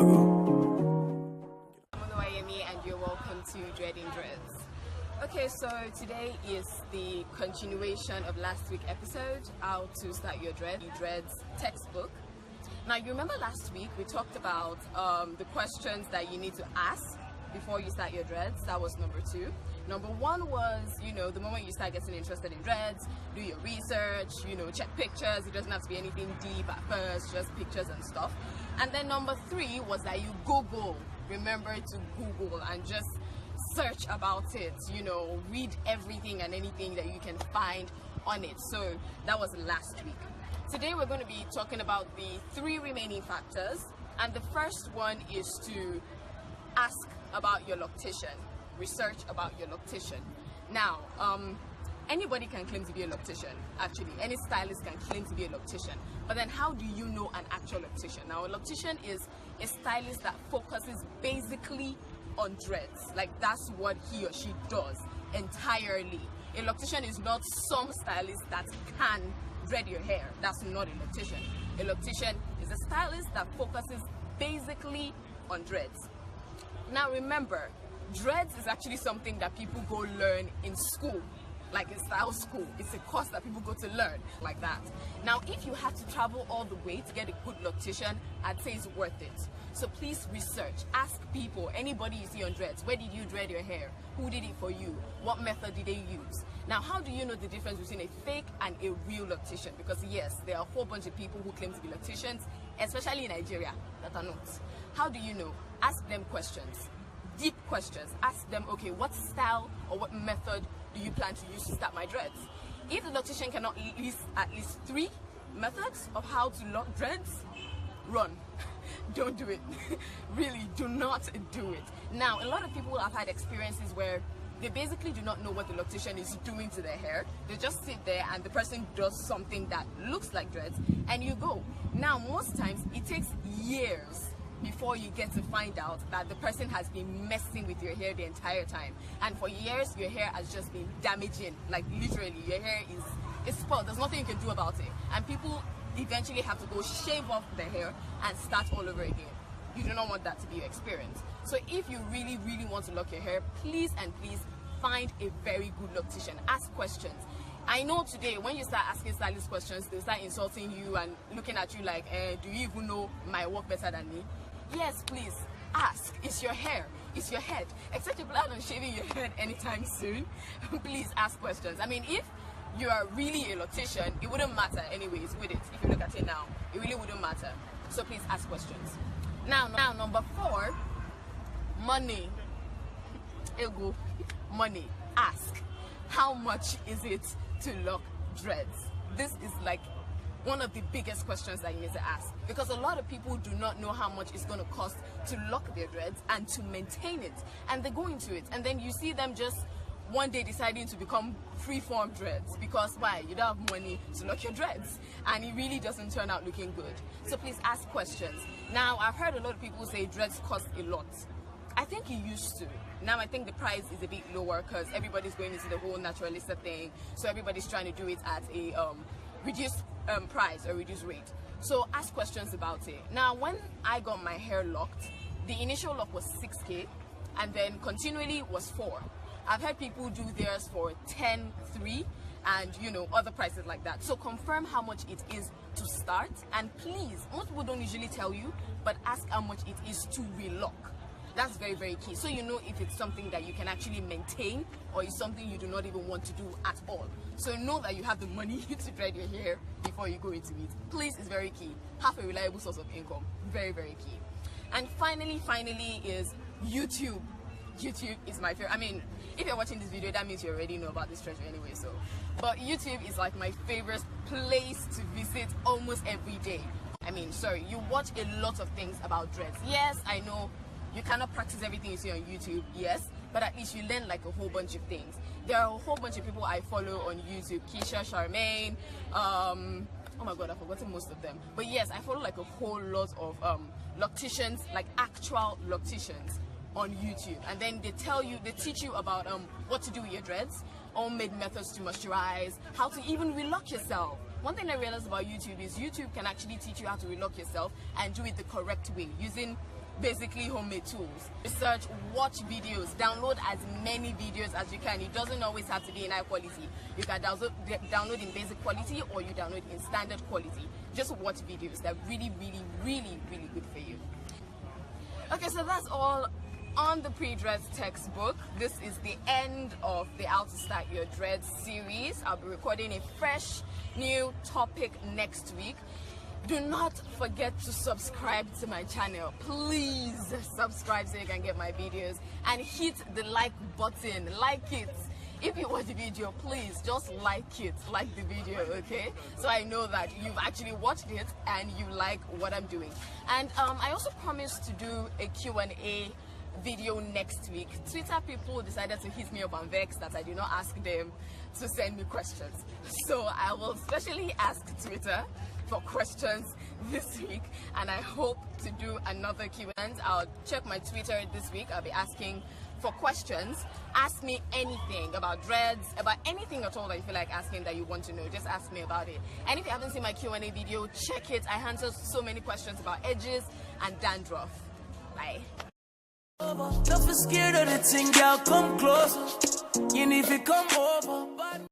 Oluwayemi, and you're welcome to Dreading Dreads. Okay, so today is the continuation of last week's episode, How to Start Your Dreads textbook. Now, you remember last week we talked about the questions that you need to ask before you start your dreads. That was number 2. Number 1 was, the moment you start getting interested in dreads, do your research, check pictures. It doesn't have to be anything deep at first, just pictures and stuff. And then number 3 was that you Google. Remember to Google and just search about it, read everything and anything that you can find on it. So that was last week. Today we're going to be talking about the 3 remaining factors, and the first one is to ask about your loctician, research about your loctician. Now, anybody can claim to be a loctician, actually. Any stylist can claim to be a loctician. But then how do you know an actual loctician? Now, a loctician is a stylist that focuses basically on dreads. Like, that's what he or she does entirely. A loctician is not some stylist that can dread your hair. That's not a loctician. A loctician is a stylist that focuses basically on dreads. Now remember, dreads is actually something that people go learn in school, like in style school. It's a course that people go to learn like that. Now, if you have to travel all the way to get a good loctician, I'd say it's worth it. So please research, ask people, anybody you see on dreads, where did you dread your hair? Who did it for you? What method did they use? Now, how do you know the difference between a fake and a real loctician? Because yes, there are a whole bunch of people who claim to be locticians, especially in Nigeria, that are not. How do you know? Ask them questions, deep questions. Ask them, okay, what style or what method do you plan to use to start my dreads? If the loctician cannot list at least 3 methods of how to lock dreads, run. Don't do it. Really, do not do it. Now, a lot of people have had experiences where they basically do not know what the loctician is doing to their hair. They just sit there and the person does something that looks like dreads and you go. Now, most times it takes years before you get to find out that the person has been messing with your hair the entire time. And for years, your hair has just been damaging. Like, literally, your hair is spoiled. There's nothing you can do about it. And people eventually have to go shave off their hair and start all over again. You do not want that to be your experience. So if you really, really want to lock your hair, please and please find a very good loctician. Ask questions. I know today when you start asking stylist questions, they start insulting you and looking at you like, do you even know my work better than me? Yes, please, ask. It's your hair. It's your head. Except you plan on shaving your head anytime soon, please ask questions. I mean, if you are really a loctician, it wouldn't matter anyways, would it? If you look at it now, it really wouldn't matter. So please ask questions. Now number 4, money. Ego, money. Ask. How much is it to lock dreads? This is like one of the biggest questions that you need to ask, because a lot of people do not know how much it's going to cost to lock their dreads and to maintain it, and they go into it and then you see them just one day deciding to become free-form dreads because why? You don't have money to lock your dreads and it really doesn't turn out looking good. So please ask questions. Now, I've heard a lot of people say dreads cost a lot. I think it used to. Now I think the price is a bit lower because everybody's going into the whole naturalista thing, so everybody's trying to do it at a reduced price or reduced rate. So ask questions about it. Now, when I got my hair locked, the initial lock was 6K and then continually was 4. I've had people do theirs for 10, 3 and other prices like that. So confirm how much it is to start, and please, most people don't usually tell you, but ask how much it is to relock. That's very, very key. So you know if it's something that you can actually maintain or it's something you do not even want to do at all. So know that you have the money to dread your hair before you go into it. Please, it's very key. Have a reliable source of income. Very, very key. And finally is YouTube. YouTube is my favorite. I mean, if you're watching this video, that means you already know about this treasure anyway. So, but YouTube is like my favorite place to visit almost every day. I mean, sorry, you watch a lot of things about dreads. Yes, I know you cannot practice everything you see on YouTube, yes, but at least you learn like a whole bunch of things. There are a whole bunch of people I follow on YouTube. Keisha, Charmaine, oh my god, I've forgotten most of them. But yes, I follow like a whole lot of locticians, like actual locticians on YouTube. And then they teach you about what to do with your dreads, homemade methods to moisturize, how to even relock yourself. One thing I realized about YouTube is YouTube can actually teach you how to relock yourself and do it the correct way, using basically homemade tools. Research, watch videos, download as many videos as you can. It doesn't always have to be in high quality. You can download in basic quality, or you download in standard quality. Just watch videos. They're really, really, really, really good for you. Okay, so that's all on the pre-dreads textbook. This is the end of the How to Start Your Dreads series. I'll be recording a fresh new topic next week. Do not forget to subscribe to my channel. Please subscribe so you can get my videos, and hit the like button. Like it. If you watch the video, please just like it, like the video, okay? So I know that you've actually watched it and you like what I'm doing. And I also promised to do a Q&A video next week. Twitter people decided to hit me up on Vex that I did not ask them to send me questions. So I will specially ask Twitter for questions this week, and I hope to do another Q&A. I'll check my Twitter this week. I'll be asking for questions. Ask me anything about dreads, about anything at all that you feel like asking that you want to know. Just ask me about it. And if you haven't seen my Q&A video, check it. I answer so many questions about edges and dandruff. Bye. Don't be scared of the thing, girl, come closer. You need to come over.